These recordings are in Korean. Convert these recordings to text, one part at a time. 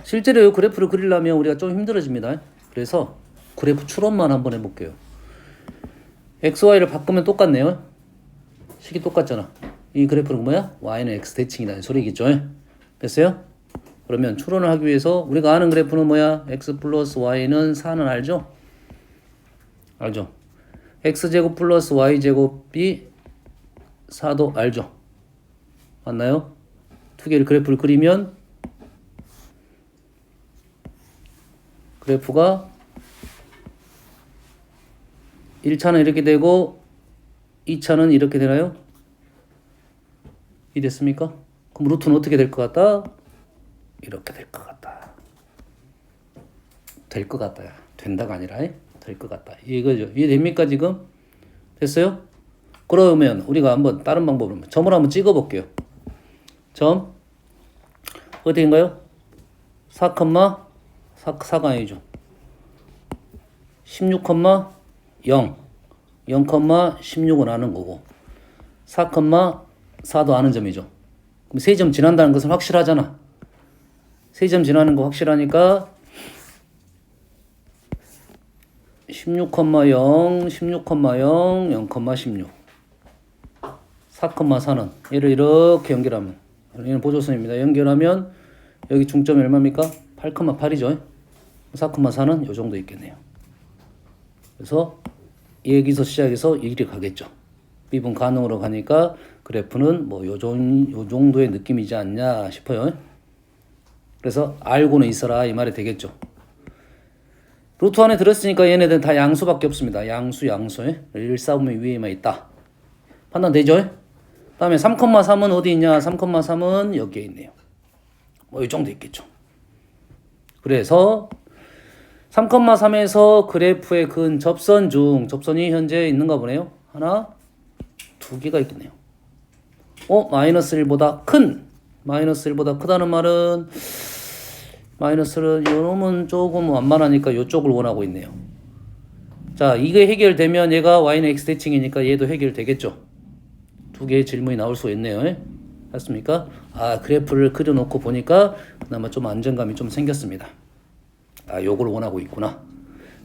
실제로 이 그래프를 그리려면 우리가 좀 힘들어집니다. 그래서 그래프 추론만 한번 해볼게요. XY를 바꾸면 똑같네요. 식이 똑같잖아. 이 그래프는 뭐야? Y는 X 대칭이다. 소리겠죠? 됐어요? 그러면 추론을 하기 위해서 우리가 아는 그래프는 뭐야? X 플러스 Y는 4는 알죠? 알죠? X제곱 플러스 Y제곱이 4도 알죠? 맞나요? 두 개를 그래프를 그리면 그래프가 1차는 이렇게 되고 2차는 이렇게 되나요? 이 됐습니까? 그럼 루트는 어떻게 될 것 같다? 이렇게 될 것 같다. 될 것 같다. 된다가 아니라 될 것 같다. 이거죠. 이해됩니까 지금? 됐어요? 그러면 우리가 한번 다른 방법으로 점을 한번 찍어 볼게요. 점 어디인가요? 4가 아니죠. 16,0 0 0,16은 아는 거고 4,4도 아는 점이죠. 그럼 3점 지난다는 것은 확실하잖아. 3점 지나는 거 확실하니까 16,0 16,0 0,16 4,4는 얘를 이렇게 연결하면 얘는 보조선입니다. 연결하면 여기 중점이 얼마입니까? 8,8이죠. 4,4는 이 정도 있겠네요. 그래서 여기서 시작해서 이리 가겠죠. 미분 가능으로 가니까 그래프는 뭐 요 정도의 느낌이지 않냐 싶어요. 그래서 알고는 있어라 이 말이 되겠죠. 루트 안에 들었으니까 얘네들은 다 양수밖에 없습니다. 양수 1,4분의 위에만 있다. 판단되죠? 다음에 3,3은 어디 있냐? 3,3은 여기에 있네요. 뭐 이 정도 있겠죠. 그래서 3,3에서 그래프의 근 접선 중 접선이 현재 있는가 보네요. 하나, 두 개가 있겠네요. 마이너스 1보다 큰 마이너스 1보다 크다는 말은 마이너스를 요놈은 조금 완만하니까 이쪽을 원하고 있네요. 자, 이게 해결되면 얘가 y는 x 대칭이니까 얘도 해결되겠죠. 두 개의 질문이 나올 수 있네요. 맞습니까? 그래프를 그려놓고 보니까 그나마 좀 안정감이 좀 생겼습니다. 요걸 원하고 있구나.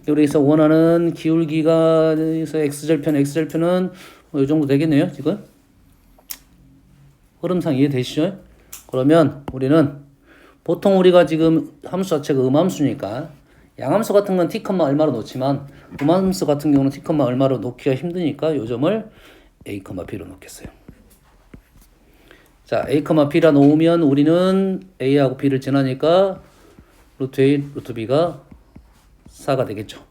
여기서 원하는 기울기가 x절편은 이 정도 되겠네요. 지금 흐름상 이해되시죠? 그러면 우리는 보통 우리가 지금 함수 자체가 음함수니까 양함수 같은 건 t, 얼마로 놓지만 음함수 같은 경우는 t, 얼마로 놓기가 힘드니까 요 점을 a, b로 놓겠어요. 자, a, b라 놓으면 우리는 a하고 b를 지나니까 루트 a, 루트 b가 4가 되겠죠.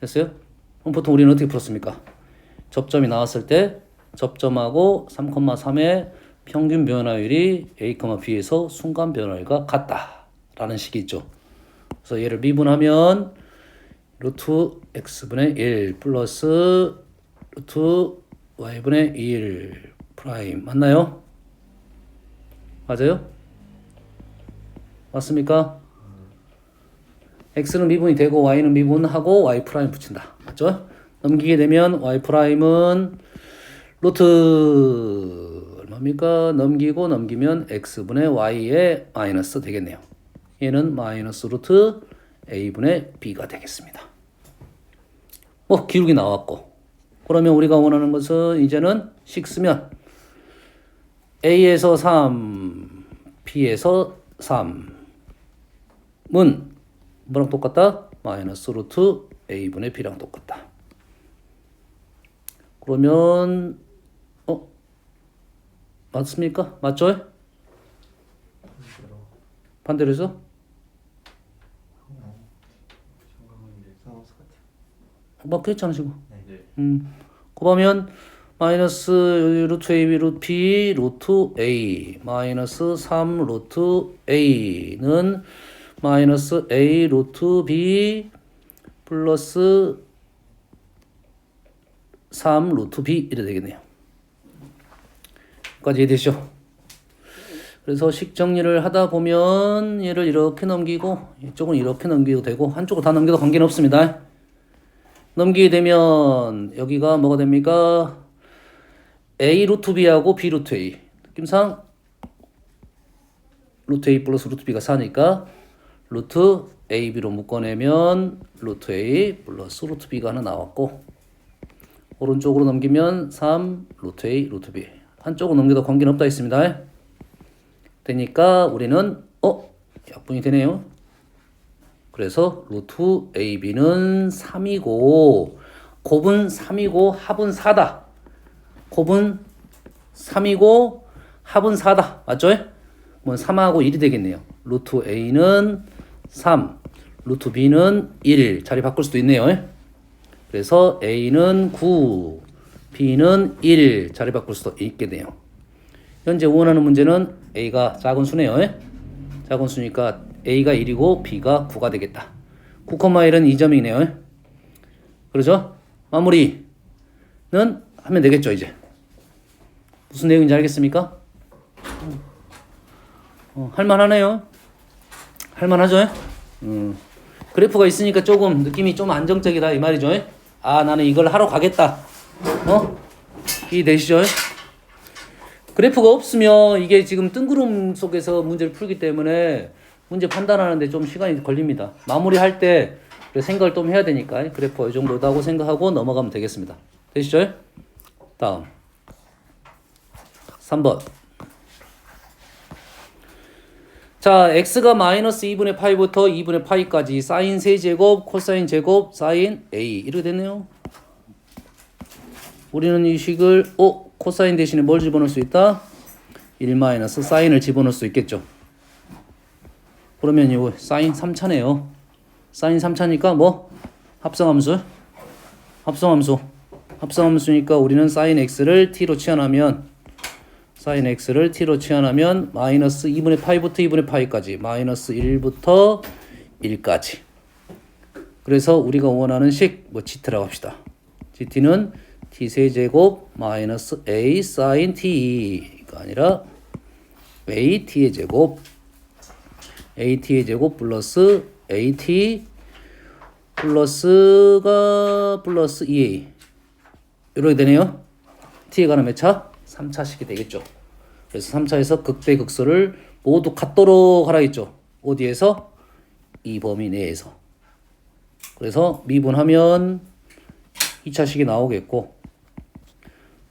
됐어요? 그럼 보통 우리는 어떻게 풀었습니까? 접점이 나왔을 때 접점하고 3,3의 평균 변화율이 a, b에서 순간 변화율과 같다라는 식이 있죠. 그래서 얘를 미분하면 루트 x분의 1 플러스 루트 y분의 1 프라임 맞나요? 맞아요? 맞습니까? x는 미분이 되고 y는 미분하고 y 프라임 붙인다. 맞죠? 넘기게 되면 y 프라임은 루트 얼마입니까? 넘기면 x분의 y의 마이너스 되겠네요. 얘는 마이너스 루트 a분의 b가 되겠습니다. 기울기 나왔고 그러면 우리가 원하는 것은 이제는 식 쓰면 a에서 3, b에서 3은 뭐랑 똑같다? 마이너스 루트 a분의 b랑 똑같다. 그러면 맞습니까? 맞죠? 반대로 해서? 괜찮아 지금. 그러면 마이너스 루트 a, 루트 b, 루트 a 마이너스 3 루트 a는 마이너스 a 루트 b 플러스 3 루트 b 이래 되겠네요. 여기까지 이해되시죠? 그래서 식 정리를 하다 보면 얘를 이렇게 넘기고 이쪽은 이렇게 넘기도 되고 한쪽을 다 넘겨도 관계는 없습니다. 넘기게 되면 여기가 뭐가 됩니까? a 루트 b하고 b 루트 a 느낌상 루트 A 플러스 루트 B가 4니까 루트 AB로 묶어내면 루트 A 플러스 루트 B가 하나 나왔고 오른쪽으로 넘기면 3 루트 A 루트 B 한쪽으로 넘겨도 관계는 없다 했습니다. 되니까 우리는 약분이 되네요. 그래서 루트 AB는 3이고 곱은 3이고 합은 4다. 곱은 3이고 합은 4다. 맞죠? 그럼 3하고 1이 되겠네요. 루트 A는 3, 루트 B는 1. 자리 바꿀 수도 있네요. 그래서 A는 9, B는 1. 자리 바꿀 수도 있겠네요. 현재 원하는 문제는 A가 작은 수네요. 작은 수니까 A가 1이고 B가 9가 되겠다. 9,1은 2점이네요. 그러죠? 마무리는 하면 되겠죠, 이제. 무슨 내용인지 알겠습니까? 할만하네요. 할만하죠? 그래프가 있으니까 조금 느낌이 좀 안정적이다 이 말이죠. 아, 나는 이걸 하러 가겠다. 이해되시죠? 그래프가 없으면 이게 지금 뜬구름 속에서 문제를 풀기 때문에 문제 판단하는데 좀 시간이 걸립니다. 마무리할 때 생각을 좀 해야 되니까 그래프가 이 정도다고 생각하고 넘어가면 되겠습니다. 되시죠? 다음 3번. 자, x가 마이너스 2분의 파이부터 2분의 파이까지 사인 세제곱, 코사인 제곱, 사인 a 이렇게 됐네요. 우리는 이 식을 코사인 대신에 뭘 집어넣을 수 있다? 1 마이너스 사인을 집어넣을 수 있겠죠. 그러면 이거 사인 3차네요. 사인 3차니까 뭐? 합성함수니까 우리는 사인 x를 t로 치환하면 마이너스 2분의 파이부터 2분의 파이까지 마이너스 1부터 1까지. 그래서 우리가 원하는 식 gt라고 합시다. gt는 t세제곱 마이너스 a 사인 t가 아니라 at의 제곱 플러스 at 플러스가 플러스 2a 이렇게 되네요. t에 관한 몇 차? 3차식이 되겠죠. 그래서 3차에서 극대극소를 모두 같도록 하라 했죠. 어디에서? 이 범위 내에서. 그래서 미분하면 2차식이 나오겠고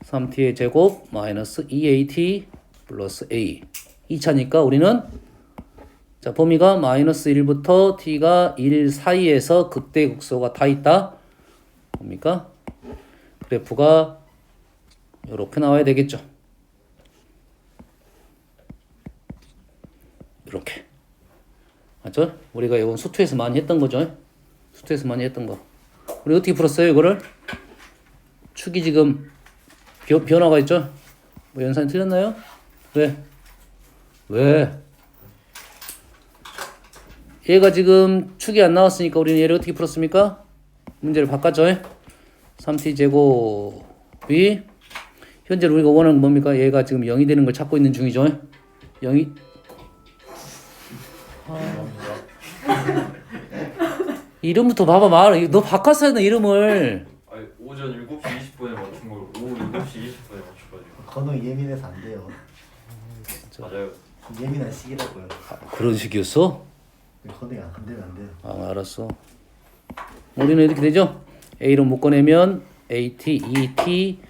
3t의 제곱 마이너스 2at 플러스 a 2차니까 우리는 자 범위가 마이너스 1부터 t가 1 사이에서 극대극소가 다 있다. 뭡니까? 그래프가 이렇게 나와야 되겠죠. 이렇게. 맞죠? 우리가 이건 수투에서 많이 했던 거죠. 수투에서 많이 했던 거. 우리 어떻게 풀었어요, 이거를? 축이 지금 변화가 있죠? 뭐 연산이 틀렸나요? 왜? 얘가 지금 축이 안 나왔으니까 우리는 얘를 어떻게 풀었습니까? 문제를 바꿨죠? 3t 제곱이 현재 우리가 원하는 건 뭡니까? 얘가 지금 0이 되는 걸 찾고 있는 중이죠. 0이 이름부터 봐봐 말. 너 바꿨어야 돼 이름을. 아니, 오전 7시 20분에 맞춘 걸 오후 7시 20분에 맞춰가지고. 건우 예민해서 안 돼요. 맞아요. 예민한 시기라고요. 그런 식이었어? 건우가 안 되면 안 돼요. 아, 알았어. 우리는 이렇게 되죠? A로 묶어내면 AT, ET,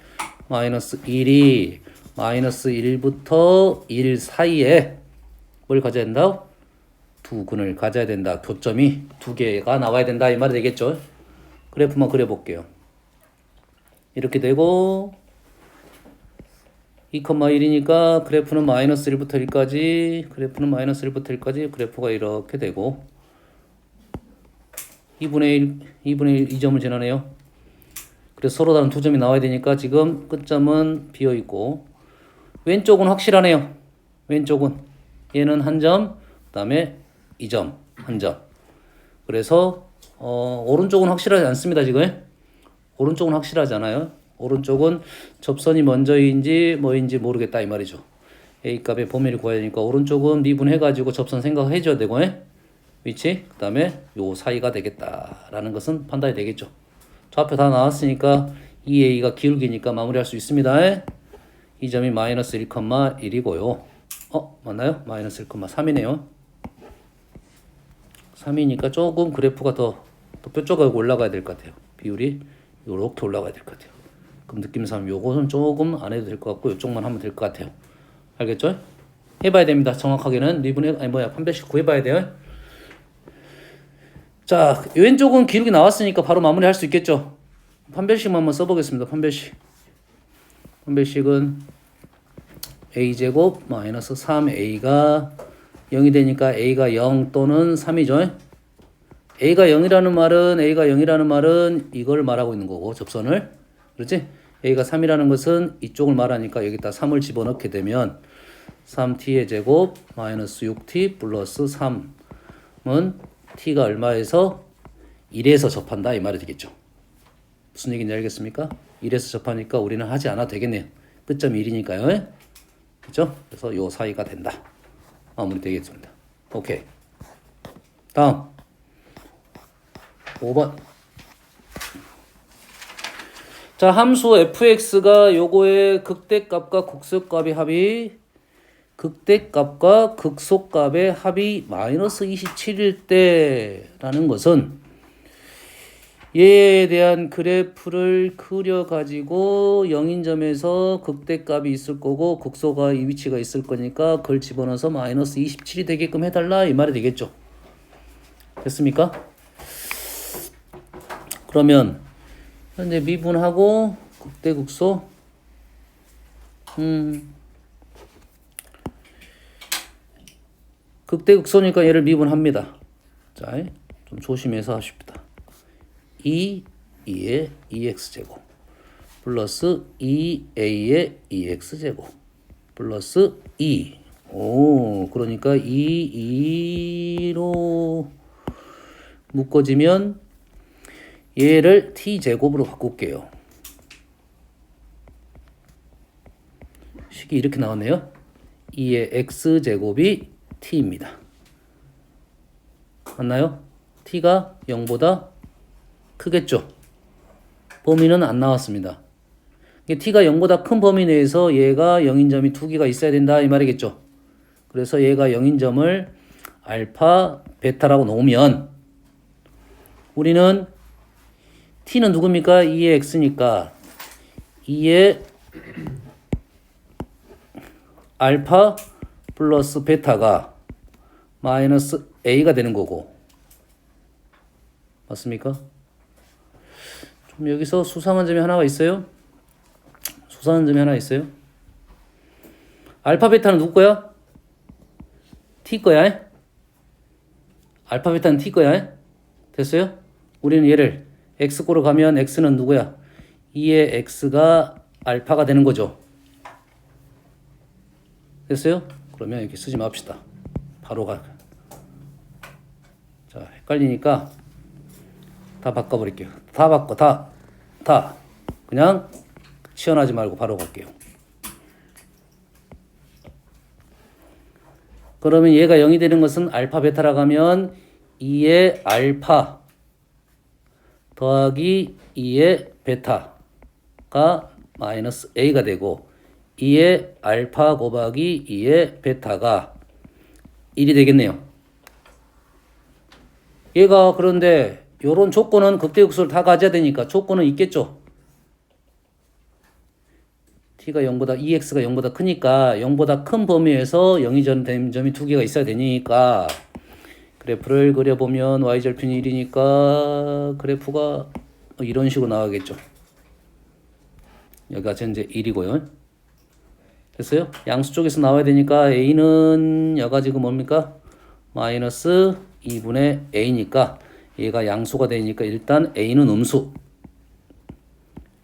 마이너스 1이 마이너스 1부터 1 사이에 뭘 가져야 된다? 두 근을 가져야 된다. 교점이 두 개가 나와야 된다. 이 말이 되겠죠? 그래프만 그려볼게요. 이렇게 되고 2,1이니까 그래프는 마이너스 1부터 1까지 그래프가 이렇게 되고 2분의 1 이 점을 지나네요. 그래서 서로 다른 두 점이 나와야 되니까 지금 끝점은 비어있고 왼쪽은 확실하네요. 왼쪽은 얘는 한 점, 그 다음에 2점, 한 점. 그래서 오른쪽은 확실하지 않습니다. 지금 오른쪽은 확실하지 않아요. 오른쪽은 접선이 먼저인지 뭐인지 모르겠다 이 말이죠. A 값의 범위를 구해야 되니까 오른쪽은 미분해가지고 접선 생각해줘야 되고 위치 그 다음에 요 사이가 되겠다라는 것은 판단이 되겠죠. 좌표 다 나왔으니까 2a가 기울기니까 마무리할 수 있습니다. 이 점이 마이너스 1,1이고요. 맞나요? 마이너스 1,3이네요. 3이니까 조금 그래프가 더 뾰족하게 올라가야 될 것 같아요. 비율이 요렇게 올라가야 될 것 같아요. 그럼 느낌상 요것은 조금 안 해도 될 것 같고 요쪽만 하면 될 것 같아요. 알겠죠? 해봐야 됩니다. 정확하게는 판별식 구해봐야 돼요. 자, 왼쪽은 기록이 나왔으니까 바로 마무리할 수 있겠죠? 판별식만 한번 써보겠습니다. 판별식은 a제곱 마이너스 3a가 0이 되니까 a가 0 또는 3이죠. a가 0이라는 말은 이걸 말하고 있는 거고 접선을. 그렇지? a가 3이라는 것은 이쪽을 말하니까 여기다 3을 집어넣게 되면 3t의 제곱 마이너스 6t 플러스 3은 t가 얼마에서 1에서 접한다 이 말이 되겠죠. 무슨 얘기인지 알겠습니까? 1에서 접하니까 우리는 하지 않아도 되겠네요. 끝점이 1이니까요. 그렇죠? 그래서 요 사이가 된다. 마무리 되겠습니다. 오케이. 다음 5번. 자, 함수 fx가 요거의 극대값과 극속값의 합이 마이너스 27일 때라는 것은 얘에 대한 그래프를 그려가지고 0인점에서 극대값이 있을 거고 극소가 이 위치가 있을 거니까 그걸 집어넣어서 마이너스 27이 되게끔 해달라 이 말이 되겠죠. 됐습니까? 그러면 현재 미분하고 극대 극소 극대 극소니까 얘를 미분합니다. 자, 좀 조심해서 하십시다. 2의 2x제곱 플러스 2a의 2x제곱 플러스 2. 그러니까 2로 묶어지면 얘를 t제곱으로 바꿀게요. 식이 이렇게 나왔네요. 2의 x제곱이 t입니다. 맞나요? t가 0보다 크겠죠. 범위는 안 나왔습니다. t가 0보다 큰 범위 내에서 얘가 0인점이 2개가 있어야 된다 이 말이겠죠. 그래서 얘가 0인점을 알파, 베타라고 놓으면 우리는 t는 누굽니까? 2의 x니까 2의 알파 플러스 베타가 마이너스 a가 되는 거고 맞습니까? 좀 여기서 수상한 점이 하나가 있어요. 알파 베타는 누구 거야? t 거야. 알파 베타는 t 거야. 됐어요? 우리는 얘를 x꼴로 가면 x는 누구야? 2의 x가 알파가 되는 거죠. 됐어요? 그러면 이렇게 쓰지 맙시다. 바로 가. 자, 헷갈리니까 다 바꿔버릴게요. 다 그냥 치환하지 말고 바로 갈게요. 그러면 얘가 0이 되는 것은 알파 베타라 가면 2의 알파 더하기 2의 베타가 마이너스 a가 되고 2의 알파 곱하기 2의 베타가 1이 되겠네요. 얘가 그런데 요런 조건은 극대극소를 다 가져야 되니까 조건은 있겠죠. t가 0보다 2x가 0보다 크니까 0보다 큰 범위에서 0이 되는 점이 2개가 있어야 되니까 그래프를 그려보면 y절편이 1이니까 그래프가 이런 식으로 나가겠죠. 여기가 현재 1이고요. 됐어요? 양수 쪽에서 나와야 되니까 a는 여가 지금 뭡니까? 마이너스 2분의 a니까 얘가 양수가 되니까 일단 a는 음수.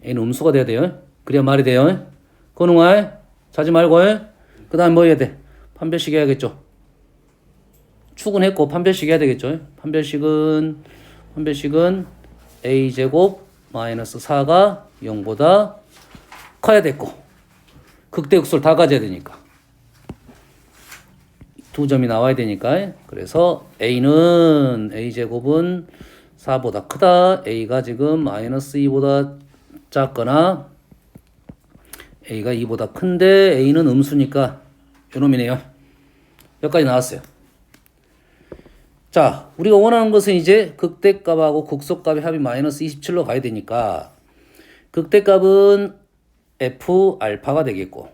a는 음수가 돼야 돼요. 그래야 말이 돼요. 건웅아 자지 말고. 그 다음 뭐 해야 돼? 판별식 해야겠죠. 축은 했고 판별식 해야 되겠죠. 판별식은 a제곱 마이너스 4가 0보다 커야 됐고 극대극소를 다 가져야 되니까 두 점이 나와야 되니까 그래서 a제곱은 4보다 크다. a가 지금 마이너스 2보다 작거나 a가 2보다 큰데 a는 음수니까 요놈이네요. 여기까지 나왔어요. 자, 우리가 원하는 것은 이제 극대값하고 극소값의 합이 마이너스 27로 가야 되니까 극대값은 f 알파가 되겠고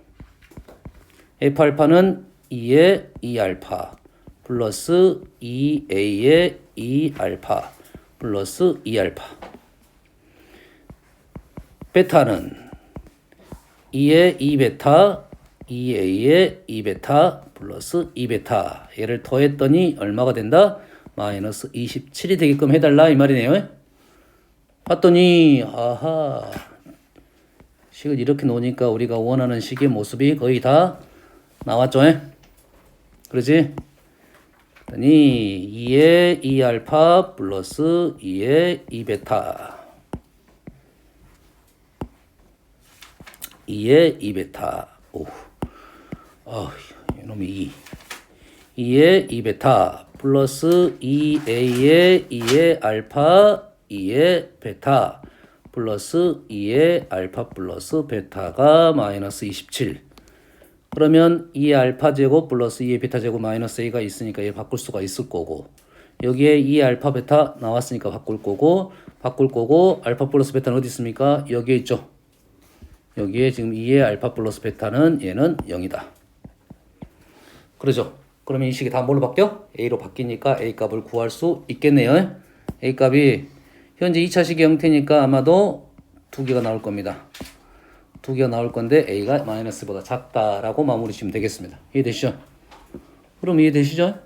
f 알파는 2의 2 알파 플러스 2a의 2 알파 플러스 2 알파 베타는 2의 2 베타 2a의 2 베타 플러스 2 베타 얘를 더했더니 얼마가 된다? 마이너스 27이 되게끔 해달라 이 말이네요. 봤더니 아하 식을 이렇게 놓으니까 우리가 원하는 식의 모습이 거의 다 나왔죠. 그러지? 그랬더니 2의 2 알파 플러스 2의 2 베타 2의 2 베타 오, 이놈이 2의 2 베타 플러스 2a의 2의 알파 2의 베타 플러스 2의 알파 플러스 베타가 마이너스 27. 그러면 2의 알파 제곱 플러스 2의 베타 제곱 마이너스 a가 있으니까 얘 바꿀 수가 있을 거고 여기에 2의 알파 베타 나왔으니까 바꿀 거고 알파 플러스 베타는 어디 있습니까? 여기에 있죠. 여기에 지금 2의 알파 플러스 베타는 얘는 0이다. 그러죠. 그러면 이 식이 다 뭘로 바뀌어? A로 바뀌니까 A 값을 구할 수 있겠네요. A 값이 현재 2차식의 형태니까 아마도 2개가 나올 겁니다. 2개가 나올 건데 A가 마이너스보다 작다라고 마무리 지으면 되겠습니다. 이해되시죠? 그럼 이해되시죠?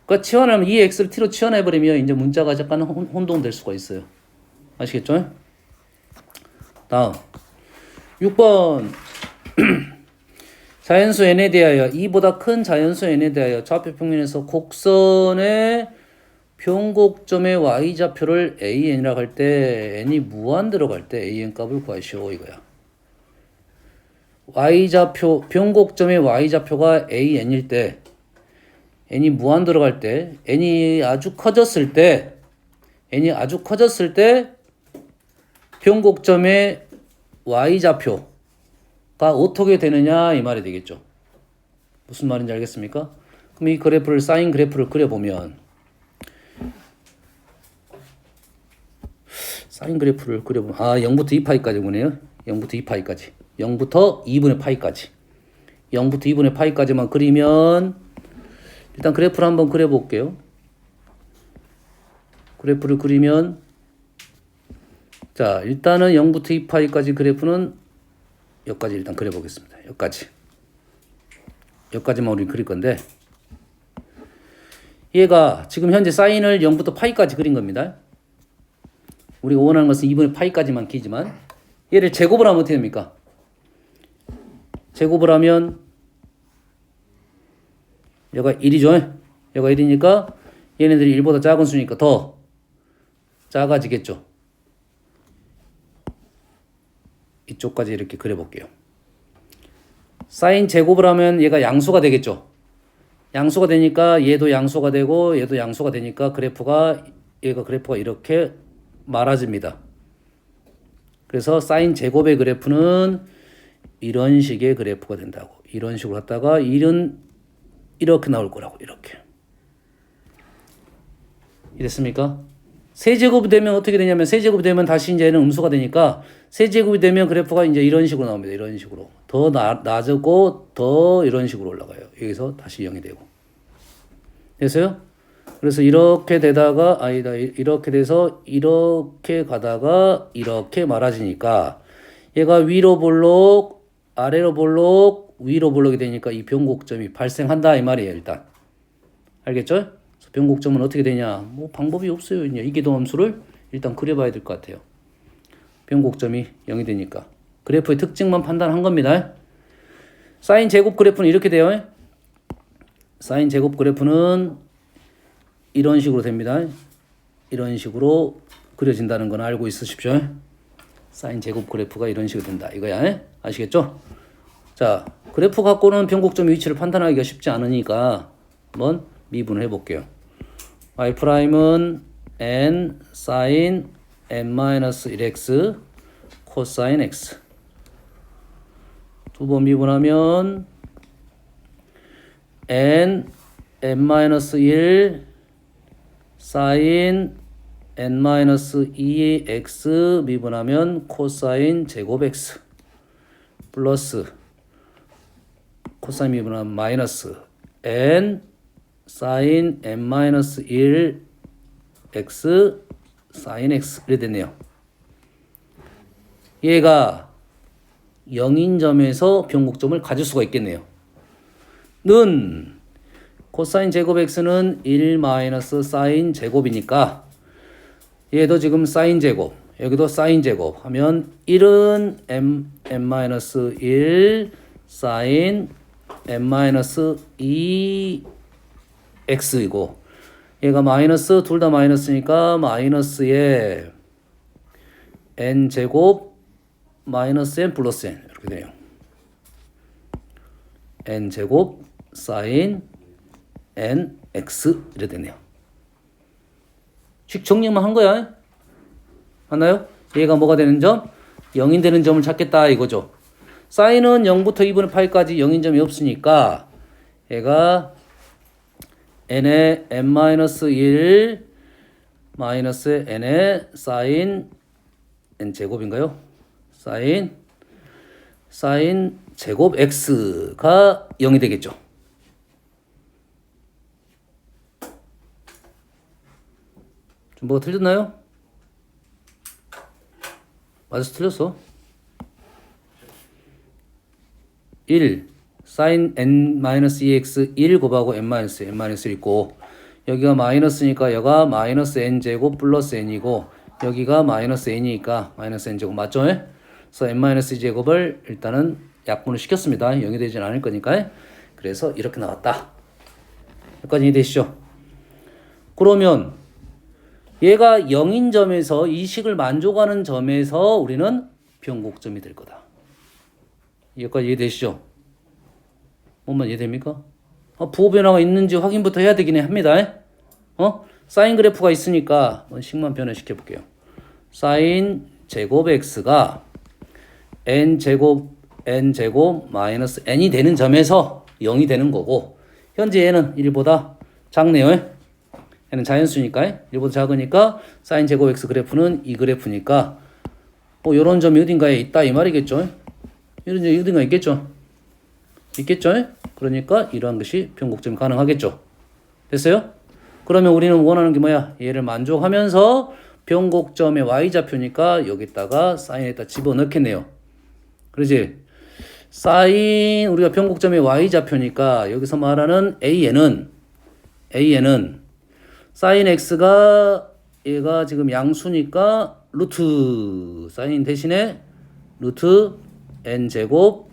그러니까 치환하면 이 X를 T로 치환해버리면 이제 문자가 약간 혼동될 수가 있어요. 아시겠죠? 다음 6번 자연수 n에 대하여 2보다 큰 자연수 n에 대하여 좌표 평면에서 곡선의 변곡점의 y좌표를 an이라고 할 때 n이 무한 들어갈 때 an 값을 구하시오 이거야. y좌표 변곡점의 y좌표가 an일 때 n이 무한 들어갈 때 n이 아주 커졌을 때 변곡점의 y좌표가 어떻게 되느냐 이 말이 되겠죠. 무슨 말인지 알겠습니까? 그럼 이 그래프를 사인 그래프를 그려보면 사인 그래프를 그려보면 0부터 2파이까지 보네요. 0부터 2파이까지 0부터 2분의 파이까지 0부터 2분의 파이까지만 그리면 일단 그래프를 한번 그려볼게요. 그래프를 그리면 자 일단은 0부터 2파이까지 그래프는 여기까지 일단 그려보겠습니다. 여기까지만 우리 그릴 건데 얘가 지금 현재 사인을 0부터 파이까지 그린 겁니다. 우리가 원하는 것은 2분의 파이까지만 기지만 얘를 제곱을 하면 어떻게 됩니까? 제곱을 하면 얘가 1이죠. 얘가 1이니까 얘네들이 1보다 작은 수니까 더 작아지겠죠. 이쪽까지 이렇게 그려볼게요. 사인 제곱을 하면 얘가 양수가 되겠죠. 양수가 되니까 얘도 양수가 되고 얘도 양수가 되니까 그래프가 이렇게 말아집니다. 그래서 사인 제곱의 그래프는 이런 식의 그래프가 된다고. 이런 식으로 갔다가 이렇게 나올 거라고. 이렇게. 이랬습니까? 세제곱이 되면 어떻게 되냐면 세제곱이 되면 다시 이제 얘는 음수가 되니까 세제곱이 되면 그래프가 이제 이런 식으로 나옵니다. 이런 식으로. 더 낮고 더 이런 식으로 올라가요. 여기서 다시 0이 되고. 됐어요? 그래서 이렇게 되다가 이렇게 돼서 이렇게 가다가 이렇게 말아지니까 얘가 위로 볼록 아래로 볼록 위로 볼록이 되니까 이 변곡점이 발생한다 이 말이에요. 일단 알겠죠? 변곡점은 어떻게 되냐? 뭐 방법이 없어요. 이제 이계도 함수를 일단 그려봐야 될 것 같아요. 변곡점이 0이 되니까 그래프의 특징만 판단한 겁니다. 사인 제곱 그래프는 이렇게 돼요. 사인 제곱 그래프는 이런 식으로 됩니다. 이런 식으로 그려진다는 건 알고 있으십시오. 사인 제곱 그래프가 이런 식으로 된다. 이거야. 아시겠죠? 자, 그래프 갖고는 변곡점 위치를 판단하기가 쉽지 않으니까 한번 미분을 해볼게요. y''은 n sin n-1x 코사인 x 두 번 미분하면 n n-1 사인 n-2x 미분하면 코사인 제곱 x 플러스 코사인 미분하면 마이너스 n 사인 n-1 x 사인 x 이렇게 됐네요. 얘가 0인 점에서 변곡점을 가질 수가 있겠네요. 는 코사인 제곱 x는 1 마이너스 사인 제곱이니까 얘도 지금 사인 제곱 여기도 사인 제곱 하면 1은 n-1 사인 n-2 x이고 얘가 마이너스 둘 다 마이너스니까 마이너스에 n 제곱 마이너스 n 플러스 n 이렇게 돼요. n 제곱 사인 n x 이렇게 되네요. 식 정리만 한 거야. 맞나요? 얘가 뭐가 되는 점? 0인 되는 점을 찾겠다 이거죠. 사인은 0부터 2분의 파이까지 0인 점이 없으니까 얘가 n의 n-1 마이너스 n의 사인 n 제곱인가요? 사인 제곱 x가 0이 되겠죠. 좀 뭐가 틀렸나요? 맞아서 틀렸어. 1 사인 n-2x 1 곱하고 n-1 있고 여기가 마이너스니까 여가 마이너스 n제곱 플러스 n이고 여기가 마이너스 n이니까 마이너스 n제곱 맞죠? 그래서 n-제곱을 일단은 약분을 시켰습니다. 0이 되진 않을 거니까. 그래서 이렇게 나왔다. 여기까지 이해되시죠? 그러면 얘가 0인 점에서 이 식을 만족하는 점에서 우리는 변곡점이 될 거다. 여기까지 이해되시죠? 뭔만 이해됩니까? 부호 변화가 있는지 확인부터 해야 되긴 합니다. 사인 그래프가 있으니까 식만 변화시켜 볼게요. 사인 제곱 x가 n제곱 마이너스 n이 되는 점에서 0이 되는 거고 현재 얘는 1보다 작네요. 얘는 자연수니까 1보다 작으니까 사인 제곱 x 그래프는 이 그래프니까 요런 점이 어딘가에 있다 이 말이겠죠. 이런 점이 어딘가에 있겠죠. 그러니까 이러한 것이 변곡점이 가능하겠죠. 됐어요? 그러면 우리는 원하는 게 뭐야? 얘를 만족하면서 변곡점의 y좌표니까 여기다가 사인에다 집어넣겠네요. 그러지? 사인 우리가 변곡점의 y좌표니까 여기서 말하는 AN은 사인 x가 얘가 지금 양수니까 루트 사인 대신에 루트 n제곱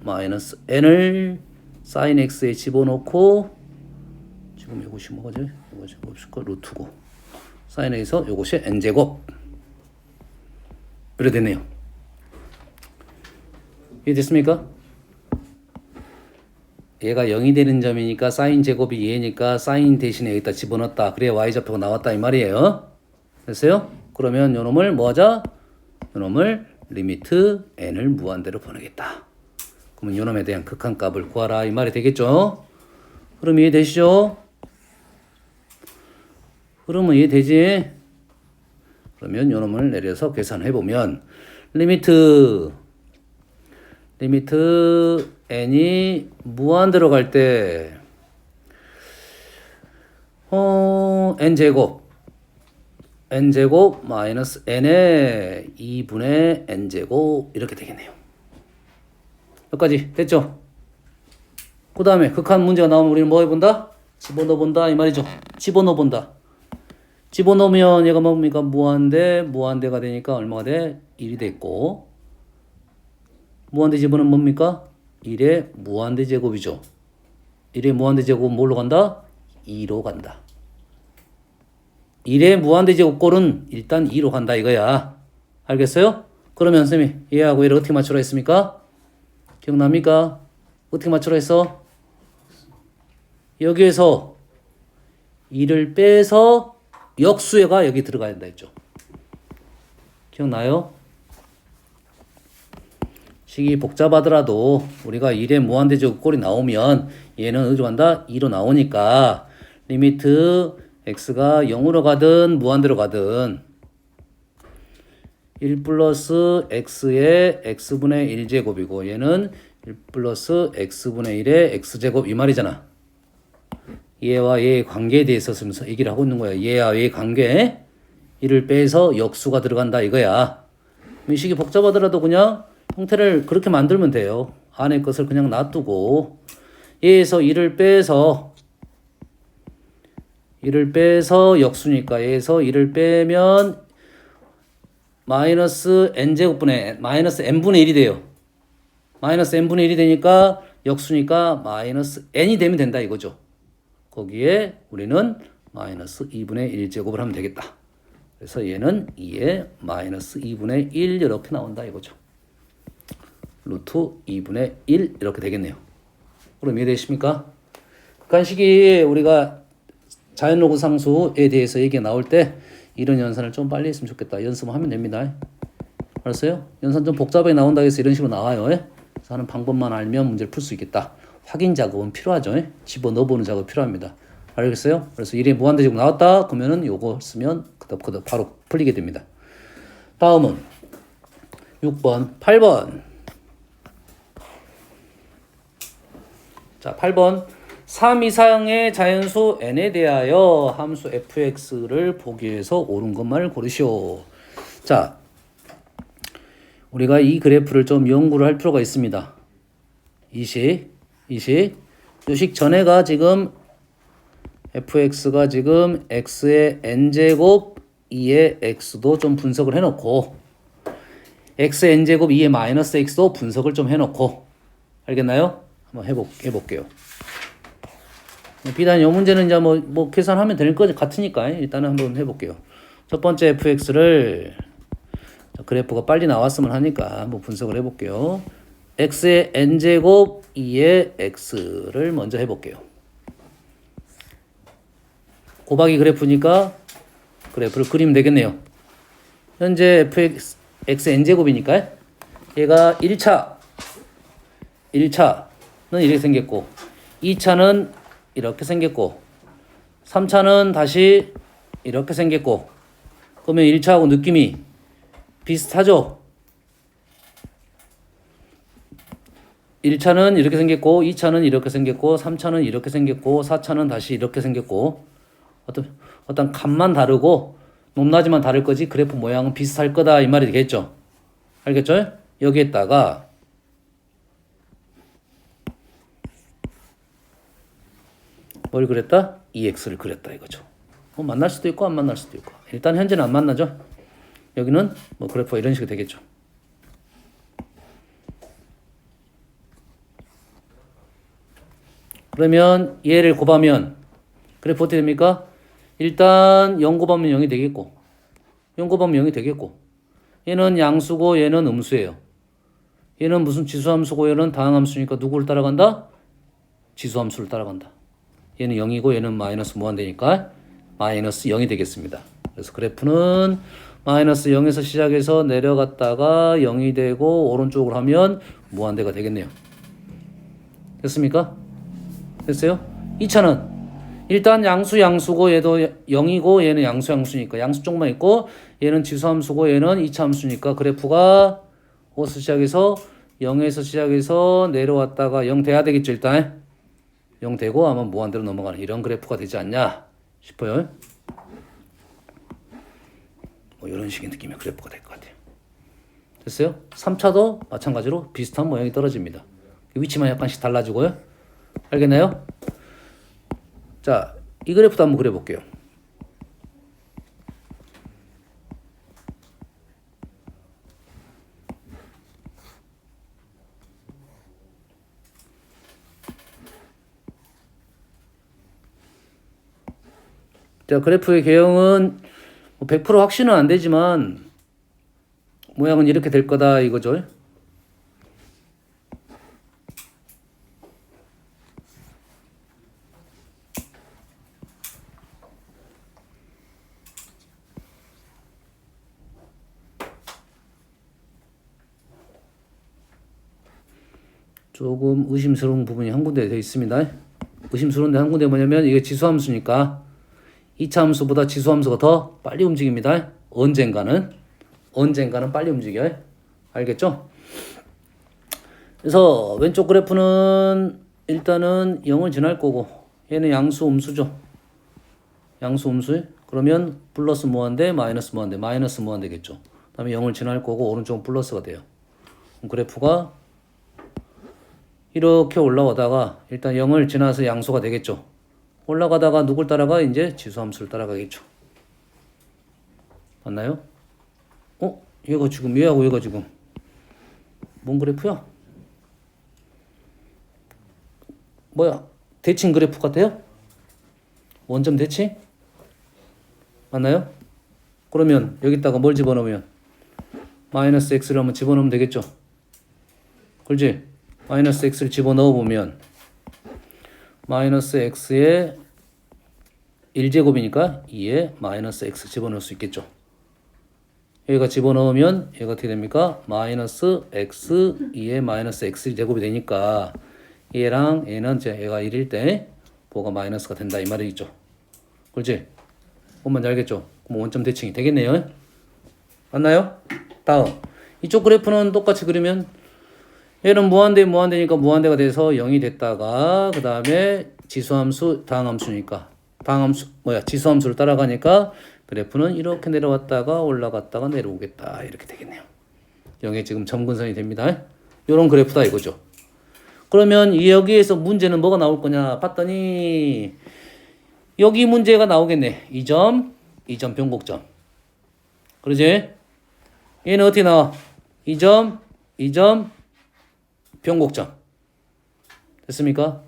마이너스 n을 사인 x에 집어넣고 지금 이것이 뭐가지? 이것이 루트고 사인 x에서 이것이 n제곱 그래 되네요. 이해됐습니까? 얘가 0이 되는 점이니까 사인 제곱이 얘니까 사인 대신에 여기다 집어넣었다. 그래야 y좌표가 나왔다 이 말이에요. 됐어요? 그러면 요놈을 뭐 하자? 요놈을 리미트 n을 무한대로 보내겠다. 그러면 요놈에 대한 극한값을 구하라 이 말이 되겠죠? 그럼 이해되시죠? 그러면 이해되지? 그러면 요놈을 내려서 계산해보면 리미트 n이 무한대로 갈 때 n제곱 마이너스 n의 2분의 n제곱 이렇게 되겠네요. 여기까지 됐죠? 그 다음에 극한 문제가 나오면 우리는 뭐 해본다? 집어넣어본다 이 말이죠. 집어넣으면 얘가 뭡니까? 무한대가 되니까 얼마가 돼? 1이 됐고 무한대 제곱은 뭡니까? 1의 무한대 제곱이죠. 1의 무한대 제곱은 뭘로 간다? 2로 간다. 1의 무한대 제곱 꼴은 일단 2로 간다 이거야. 알겠어요? 그러면 선생님이 얘하고 얘를 어떻게 맞추라 했습니까? 기억납니까? 어떻게 맞추라 했어? 여기에서 2를 빼서 역수가 여기 들어가야 된다 했죠. 기억나요? 식이 복잡하더라도 우리가 1의 무한대제곱 꼴이 나오면 얘는 어디로 간다? 2로 나오니까 리미트 x가 0으로 가든 무한대로 가든 1 플러스 x의 x분의 1제곱이고 얘는 1 플러스 x분의 1의 x제곱 이 말이잖아. 얘와 얘의 관계에 대해서 쓰면서 얘기를 하고 있는 거야. 얘와 얘의 관계 1을 빼서 역수가 들어간다 이거야. 이 식이 복잡하더라도 그냥 형태를 그렇게 만들면 돼요. 안에 것을 그냥 놔두고 얘에서 1을 빼서 역수니까 얘에서 1을 빼면 마이너스 n제곱분의 마이너스 n분의 1이 돼요. 마이너스 n분의 1이 되니까 역수니까 마이너스 n이 되면 된다 이거죠. 거기에 우리는 마이너스 2분의 1제곱을 하면 되겠다. 그래서 얘는 2에 마이너스 2분의 1 이렇게 나온다 이거죠. 루트 2분의 1 이렇게 되겠네요. 그럼 이해되십니까? 극한식이 우리가 자연로그 상수에 대해서 얘기가 나올 때 이런 연산을 좀 빨리 했으면 좋겠다. 연습하면 됩니다. 알았어요? 연산 좀 복잡하게 나온다 해서 이런 식으로 나와요. 그래서 하는 방법만 알면 문제를 풀 수 있겠다. 확인 작업은 필요하죠. 집어넣어보는 작업이 필요합니다. 알겠어요? 그래서 1의 무한대제곱 나왔다 그러면은 요거 쓰면 그덕그덕 바로 풀리게 됩니다. 다음은 6번, 8번. 자, 8번. 3 이상의 자연수 n에 대하여 함수 fx를 보기 위해서 옳은 것만을 고르시오. 자, 우리가 이 그래프를 좀 연구를 할 필요가 있습니다. 요식 전에가 지금 fx가 지금 x의 n제곱 2의 x도 좀 분석을 해놓고 x의 n제곱 2의 마이너스 x도 분석을 좀 해놓고 알겠나요? 한번 해볼게요. 비단 이 문제는 이제 뭐 계산하면 될 것 같으니까 일단은 한번 해볼게요. 첫 번째 fx를 그래프가 빨리 나왔으면 하니까 한번 분석을 해볼게요. x의 n제곱 2의 x를 먼저 해볼게요. 곱하기 그래프니까 그래프를 그리면 되겠네요. 현재 fx n제곱이니까 얘가 1차는 이렇게 생겼고 2차는 이렇게 생겼고 3차는 다시 이렇게 생겼고 그러면 1차하고 느낌이 비슷하죠? 1차는 이렇게 생겼고 2차는 이렇게 생겼고 3차는 이렇게 생겼고 4차는 다시 이렇게 생겼고 어떤 값만 다르고 높낮이만 다를 거지 그래프 모양은 비슷할 거다 이 말이 되겠죠? 알겠죠? 여기에다가 뭘 그렸다? EX를 그렸다 이거죠. 만날 수도 있고 안 만날 수도 있고 일단 현재는 안 만나죠. 여기는 뭐 그래프가 이런 식으로 되겠죠. 그러면 얘를 곱하면 그래프 어떻게 됩니까? 일단 0 곱하면 0이 되겠고 0 곱하면 0이 되겠고 얘는 양수고 얘는 음수예요. 얘는 무슨 지수함수고 얘는 다항함수니까 누구를 따라간다? 지수함수를 따라간다. 얘는 0이고 얘는 마이너스 무한대니까 마이너스 0이 되겠습니다. 그래서 그래프는 마이너스 0에서 시작해서 내려갔다가 0이 되고 오른쪽으로 하면 무한대가 되겠네요. 됐습니까? 됐어요? 2차는 일단 양수고 얘도 0이고 얘는 양수니까 양수 쪽만 있고 얘는 지수함수고 얘는 2차 함수니까 그래프가 5에서 시작해서 0에서 시작해서 내려왔다가 0 돼야 되겠죠 일단 0 되고 아마 무한대로 넘어가는 이런 그래프가 되지 않냐 싶어요. 뭐 이런 식의 느낌의 그래프가 될 것 같아요. 됐어요? 3차도 마찬가지로 비슷한 모양이 떨어집니다. 위치만 약간씩 달라지고요. 알겠나요? 자, 이 그래프도 한번 그려볼게요. 자, 그래프의 개형은 100% 확신은 안 되지만 모양은 이렇게 될 거다 이거죠. 조금 의심스러운 부분이 한 군데 되어 있습니다. 의심스러운데 한 군데 뭐냐면 이게 지수함수니까 2차 함수보다 지수함수가 더 빨리 움직입니다. 언젠가는 빨리 움직여요. 알겠죠? 그래서 왼쪽 그래프는 일단은 0을 지날 거고 얘는 양수 음수죠. 양수 음수. 그러면 플러스 무한대 마이너스 무한대 마이너스 무한대겠죠. 그다음에 0을 지날 거고 오른쪽은 플러스가 돼요. 그럼 그래프가 이렇게 올라오다가 일단 0을 지나서 양수가 되겠죠. 올라가다가 누굴 따라가? 이제 지수함수를 따라가겠죠. 맞나요? 얘가 지금 얘하고 얘가 지금 뭔 그래프야? 뭐야? 대칭 그래프 같아요? 원점 대칭? 맞나요? 그러면 여기다가 뭘 집어넣으면 마이너스 x를 한번 집어넣으면 되겠죠. 그렇지? 마이너스 x를 집어넣어 보면 마이너스 x의 1제곱이니까 2에 마이너스 x 집어넣을 수 있겠죠. 여기가 집어넣으면 얘가 어떻게 됩니까? 마이너스 x 2에 마이너스 x 제곱이 되니까 얘랑 얘는 이제 얘가 1일 때 뭐가 마이너스가 된다 이 말이죠. 그렇지? 뭔 말인지 알겠죠? 그럼 원점 대칭이 되겠네요. 맞나요? 다음 이쪽 그래프는 똑같이 그리면 얘는 무한대니까 무한대가 돼서 0이 됐다가 그 다음에 지수함수 다항함수니까 지수함수를 따라가니까 그래프는 이렇게 내려왔다가 올라갔다가 내려오겠다 이렇게 되겠네요. 0에 지금 점근선이 됩니다. 이런 그래프다 이거죠. 그러면 여기에서 문제는 뭐가 나올 거냐 봤더니 여기 문제가 나오겠네. 2점 변곡점. 그러지? 얘는 어떻게 나와? 2점 변곡점. 됐습니까?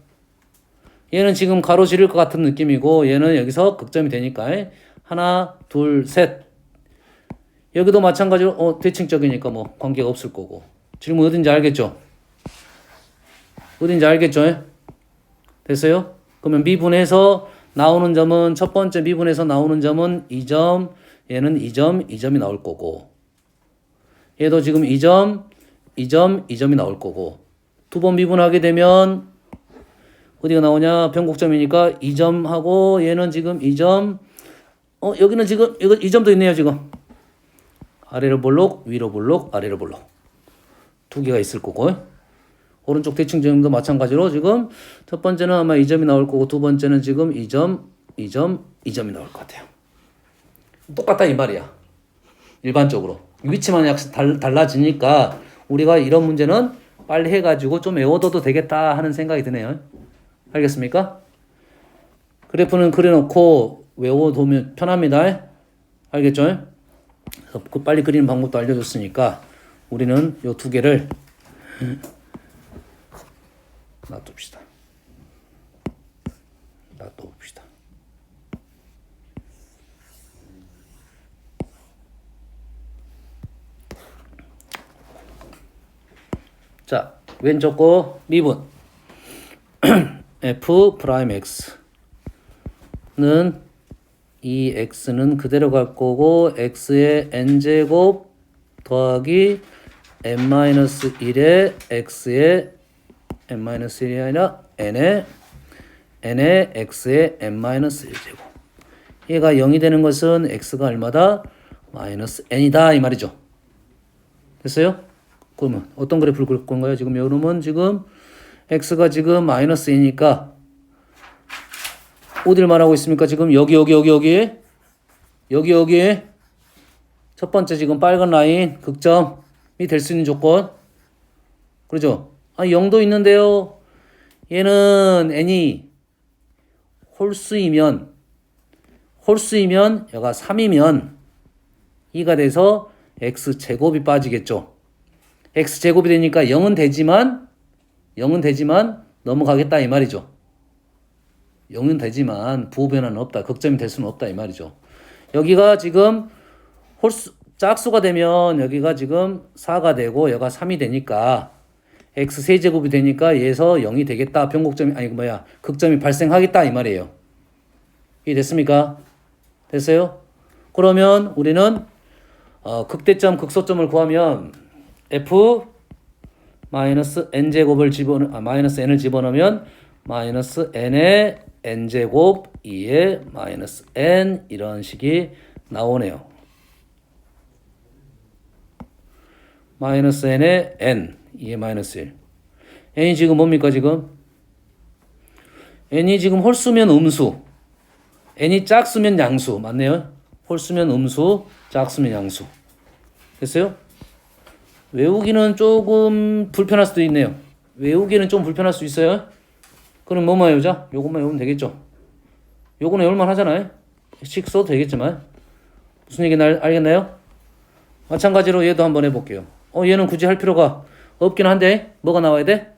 얘는 지금 가로 지를 것 같은 느낌이고 얘는 여기서 극점이 되니까 하나, 둘, 셋. 여기도 마찬가지로 대칭적이니까 뭐 관계가 없을 거고. 질문 어딘지 알겠죠? 어딘지 알겠죠? 됐어요? 그러면 미분해서 나오는 점은 첫 번째 미분해서 나오는 점은 2점, 얘는 2점이 나올 거고 얘도 지금 2점이 나올 거고 두 번 미분하게 되면 어디가 나오냐? 변곡점이니까 2점하고 얘는 지금 2점 여기는 지금 이거 2점도 있네요 지금 아래로 볼록 위로 볼록 아래로 볼록 두 개가 있을 거고 오른쪽 대칭점도 마찬가지로 지금 첫 번째는 아마 2점이 나올 거고 두 번째는 지금 2점이 나올 것 같아요. 똑같다 이 말이야. 일반적으로 위치만 약간 달라지니까 우리가 이런 문제는 빨리 해가지고 좀 외워둬도 되겠다 하는 생각이 드네요. 알겠습니까? 그래프는 그려놓고 외워두면 편합니다. 알겠죠? 그 빨리 그리는 방법도 알려줬으니까 우리는 요 두 개를 놔둡시다. 자, 왼쪽 거 미분 f 프라임 x는 이 x는 그대로 갈 거고 x의 n제곱 더하기 n-1의 x의 n-1이 아니라 n의 x의 n-1제곱 얘가 0이 되는 것은 x가 얼마다? 마이너스 n이다 이 말이죠. 됐어요? 그러면 어떤 그래프를 그릴 건가요? 지금 요 놈은 지금 x가 지금 마이너스 n이니까 어디를 말하고 있습니까? 지금 여기에 첫 번째 지금 빨간 라인 극점이 될 수 있는 조건 그러죠? 0도 있는데요. 얘는 n이 홀수이면 얘가 3이면 2가 돼서 x제곱이 빠지겠죠. x제곱이 되니까 0은 되지만 넘어가겠다 이 말이죠. 0은 되지만 부호변화는 없다. 극점이 될 수는 없다 이 말이죠. 여기가 지금 짝수가 되면 여기가 지금 4가 되고 여기가 3이 되니까 x 세제곱이 되니까 얘에서 0이 되겠다. 극점이 발생하겠다 이 말이에요. 이해됐습니까? 됐어요? 그러면 우리는 극대점 극소점을 구하면 f 마이너스 n제곱을 마이너스 n을 집어넣으면 마이너스 n의 n제곱 2의 마이너스 n 이런 식이 나오네요. 마이너스 n의 n 2의 마이너스 1. n이 지금 뭡니까 지금? n이 지금 홀수면 음수, n이 짝수면 양수 맞네요. 홀수면 음수, 짝수면 양수. 됐어요? 외우기는 조금 불편할 수도 있네요. 외우기는 좀 불편할 수 있어요. 그럼 뭐만 외우자? 요것만 외우면 되겠죠. 요거는 외울만 하잖아요. 식 써도 되겠지만. 무슨 얘기인지 알겠나요? 마찬가지로 얘도 한번 해볼게요. 얘는 굳이 할 필요가 없긴 한데 뭐가 나와야 돼?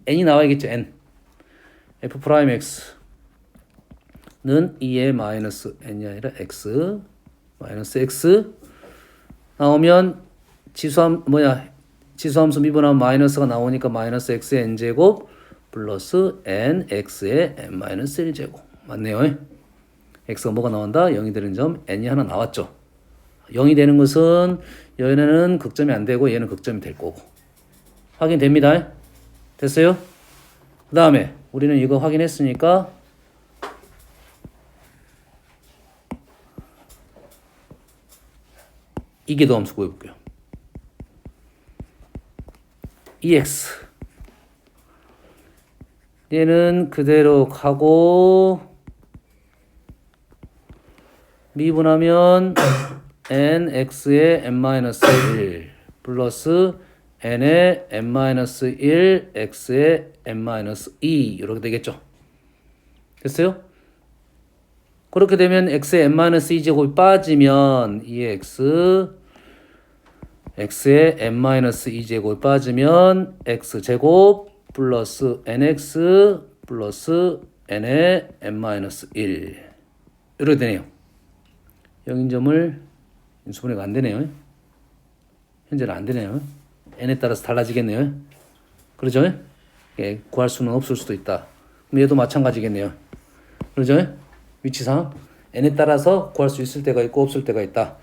n이 나와야겠죠. n. f 프라임 x는 2의 마이너스 n이 아니라 x 마이너스 x 나오면 지수함수 미분하면 마이너스가 나오니까 마이너스 x의 n제곱 플러스 nx의 n 마이너스 1제곱 맞네요. x가 뭐가 나온다? 0이 되는 점 n이 하나 나왔죠. 0이 되는 것은 얘는 극점이 안 되고 얘는 극점이 될 거고 확인됩니다. 됐어요? 그 다음에 우리는 이거 확인했으니까 이계도함수 구해볼게요. EX 얘는 그대로 가고 미분하면 nx의 n-1 플러스 n의 n-1 x의 n-2 이렇게 되겠죠. 됐어요? 그렇게 되면 x의 n-2 제곱이 빠지면 2x x의 n-2 제곱이 빠지면 x 제곱 플러스 nx 플러스 n의 n-1 이렇게 되네요. 0인 점을 인수분해가 안 되네요. 현재는 안 되네요. n에 따라서 달라지겠네요. 그러죠? 예, 구할 수는 없을 수도 있다. 그럼 얘도 마찬가지겠네요. 그러죠? 위치상 n에 따라서 구할 수 있을 때가 있고 없을 때가 있다.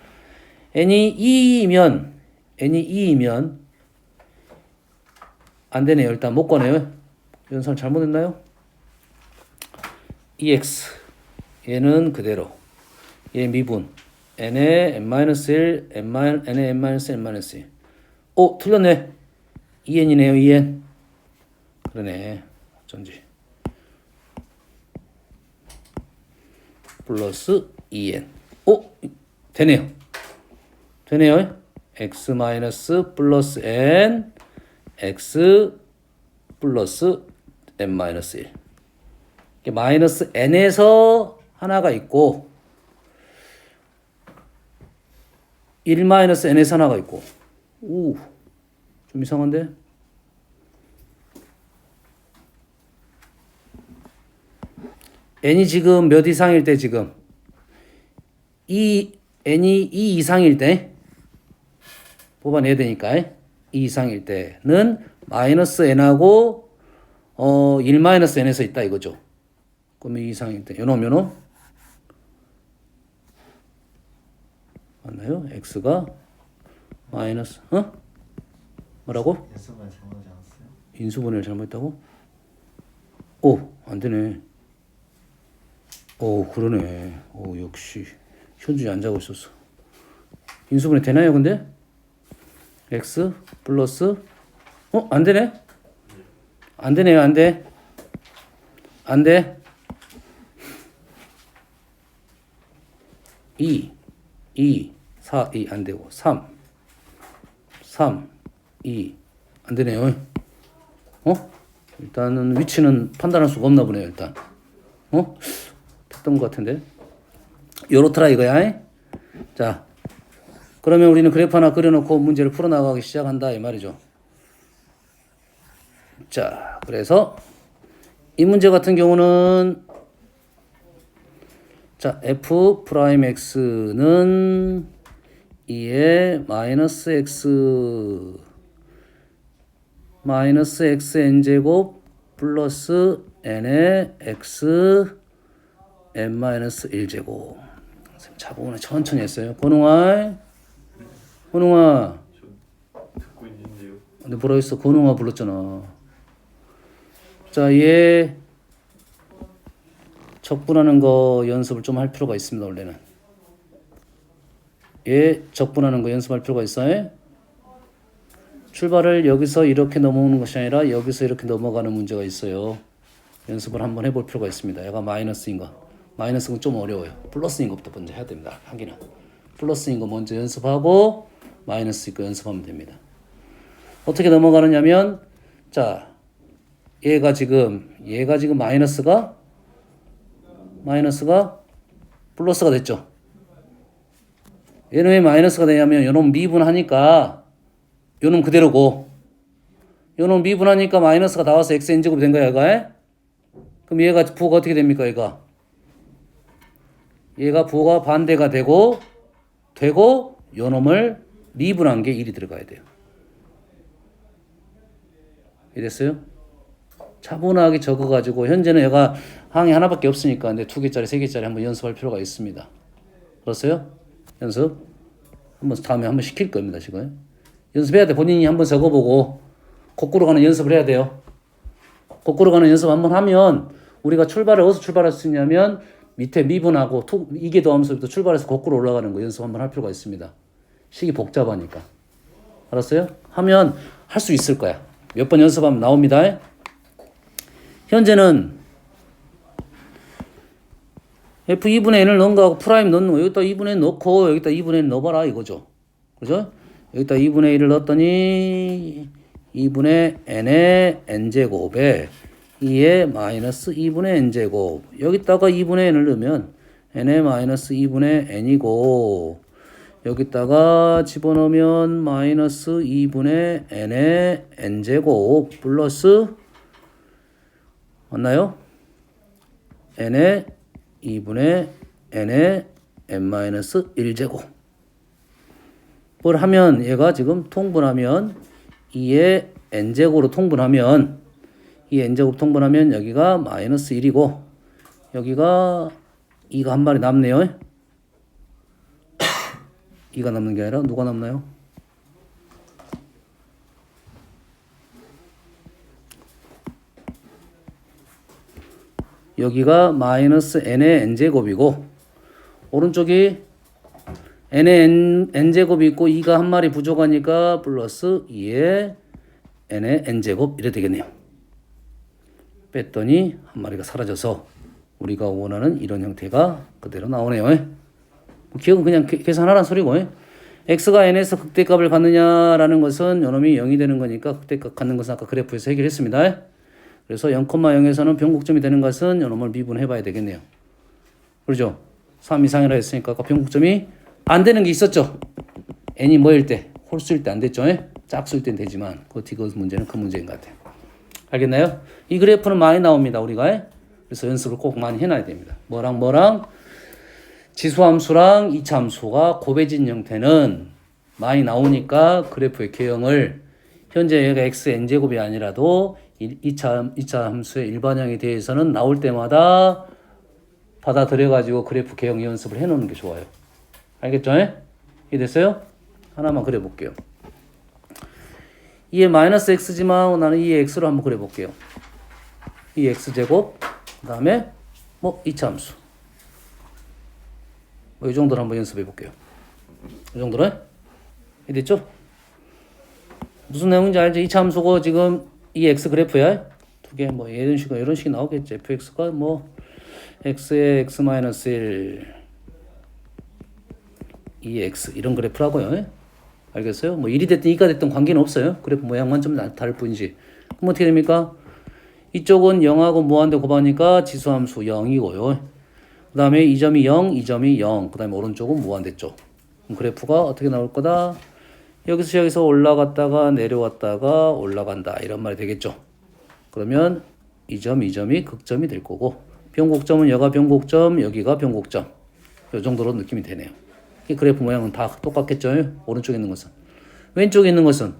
n이 2이면 안 되네요. 일단 못 꺼내요. 연산 잘못했나요? EX 얘는 그대로 얘 미분 n의 n-1 n의 n-1 n-1 틀렸네. 2n이네요. 2n 그러네. 어쩐지 플러스 2n 되네요. x 마이너스 플러스 n x 플러스 n 마이너스 1 마이너스 n에서 하나가 있고 1 마이너스 n에서 하나가 있고 좀 이상한데? n이 지금 몇 이상일 때 지금 n이 2 이상일 때 뽑아내야 되니까 2 이상일 때는 마이너스 n하고 1 마이너스 n에서 있다 이거죠. 그럼 2 이상일 때 요놈 맞나요? x가 마이너스 뭐라고? 예수만 잘못하지 않았어요? 인수분해를 잘못했다고? 안 되네. 그러네. 역시 현준이 안 자고 있었어. 인수분해 되나요, 근데? x 플러스 안 되네? 안 되네요, 안 돼. 안 돼. 2 4 2 안 되고 3 2 안 되네요. 일단은 위치는 판단할 수가 없나 보네요, 일단. 됐던 것 같은데. 요렇더라 이거야. 자, 그러면 우리는 그래프 하나 그려놓고 문제를 풀어나가기 시작한다 이 말이죠. 자, 그래서 이 문제 같은 경우는 자, f 프라임 x는 2의 마이너스 x n제곱 플러스 n의 x n-1제곱. 선생님 자본을 천천히 했어요. 권웅아 듣고 있는데요. 근데 뭐라 했어? 근홍아 불렀잖아. 자, 얘 적분하는 거 연습을 좀 할 필요가 있습니다. 원래는 얘 적분하는 거 연습할 필요가 있어요. 출발을 여기서 이렇게 넘어오는 것이 아니라 여기서 이렇게 넘어가는 문제가 있어요. 연습을 한번 해볼 필요가 있습니다. 얘가 마이너스인 거. 마이너스는 좀 어려워요. 플러스인 것부터 먼저 해야 됩니다. 하기는. 플러스인 거 먼저 연습하고 마이너스인 거 연습하면 됩니다. 어떻게 넘어가느냐면 자, 얘가 지금 마이너스가 플러스가 됐죠. 얘는 왜 마이너스가 되냐면 요놈 미분하니까 요놈 그대로고 요놈 미분하니까 마이너스가 나와서 x n제곱이 된 거야 얘가. 그럼 얘가 부호가 어떻게 됩니까 얘가 부호가 반대가 되고 요놈을 미분한 게 1이 들어가야 돼요. 이랬어요? 차분하게 적어가지고 현재는 얘가 항이 하나밖에 없으니까 근데 2개짜리 3개짜리 한번 연습할 필요가 있습니다. 그렇어요? 연습 한번 다음에 한번 시킬 겁니다. 지금 연습해야 돼. 본인이 한번 적어보고 거꾸로 가는 연습을 해야 돼요. 거꾸로 가는 연습 한번 하면 우리가 출발을 어디서 출발할 수 있냐면 밑에 미분하고 이계 더함수부터 출발해서 거꾸로 올라가는 거 연습 한번 할 필요가 있습니다. 식이 복잡하니까. 알았어요? 하면 할 수 있을 거야. 몇 번 연습하면 나옵니다. 현재는 f2분의 n을 넣은 거하고 프라임 넣는 거 여기다 2분의 n 넣고 여기다 2분의 n 넣어봐라 이거죠. 그죠? 여기다 2분의 1을 넣었더니 2분의 n의 n제곱에 2의 마이너스 2분의 n제곱 여기다가 2분의 n을 넣으면 n의 마이너스 2분의 n이고 여기다가 집어넣으면 마이너스 2분의 n의 n제곱 플러스 맞나요? n의 2분의 n의 n-1제곱 뭘 하면 얘가 지금 통분하면 2의 n제곱으로 통분하면 이 n제곱 통분하면 여기가 마이너스 1이고 여기가 2가 한 마리 남네요. 2가 남는 게 아니라 누가 남나요? 여기가 마이너스 n의 n제곱이고 오른쪽이 n의 n제곱이 있고 2가 한 마리 부족하니까 플러스 2의 n의 n제곱 이래 되겠네요. 뺐더니 한 마리가 사라져서 우리가 원하는 이런 형태가 그대로 나오네요. 기억은 그냥 계산하라는 소리고 x가 n에서 극대값을 갖느냐라는 것은 요놈이 0이 되는 거니까 극대값 갖는 것은 아까 그래프에서 해결했습니다. 그래서 0,0에서는 변곡점이 되는 것은 요놈을 미분해 봐야 되겠네요. 그렇죠? 3 이상이라 했으니까 아까 변곡점이 안 되는 게 있었죠. n이 뭐일 때? 홀수일 때 안 됐죠. 짝수일 땐 되지만 그 문제는 그 문제인 것 같아요. 알겠나요? 이 그래프는 많이 나옵니다. 우리가. 그래서 연습을 꼭 많이 해놔야 됩니다. 뭐랑 지수함수랑 이차함수가 곱해진 형태는 많이 나오니까 그래프의 개형을 현재 얘가 x n제곱이 아니라도 2차 함수의 일반형에 대해서는 나올 때마다 받아들여가지고 그래프 개형 연습을 해놓는 게 좋아요. 알겠죠? 이해됐어요? 하나만 그려볼게요. 2의 마이너스 x지만 나는 2의 x로 한번 그려볼게요. 2 x제곱 그 다음에 2차 함수 이 정도로 한번 연습해 볼게요. 이 정도로 이해됐죠? 무슨 내용인지 알죠? 2차 함수고 지금 이 x 그래프야. 두 개 이런 식이 나오겠지. fx가 x의 x-1 2x 이런 그래프라고요. 알겠어요? 1이 됐든 2가 됐든 관계는 없어요. 그래프 모양만 좀 다를 뿐이지. 그럼 어떻게 됩니까? 이쪽은 0하고 무한대 곱하니까 지수함수 0이고요. 그 다음에 이 점이 0, 이 점이 0. 그 다음에 오른쪽은 무한대 쪽. 그럼 그래프가 어떻게 나올 거다? 여기서 올라갔다가 내려왔다가 올라간다. 이런 말이 되겠죠. 그러면 이 점이 극점이 될 거고 변곡점은 여기가 변곡점, 여기가 변곡점. 이 정도로 느낌이 되네요. 이 그래프 모양은 다 똑같겠죠. 오른쪽에 있는 것은. 왼쪽에 있는 것은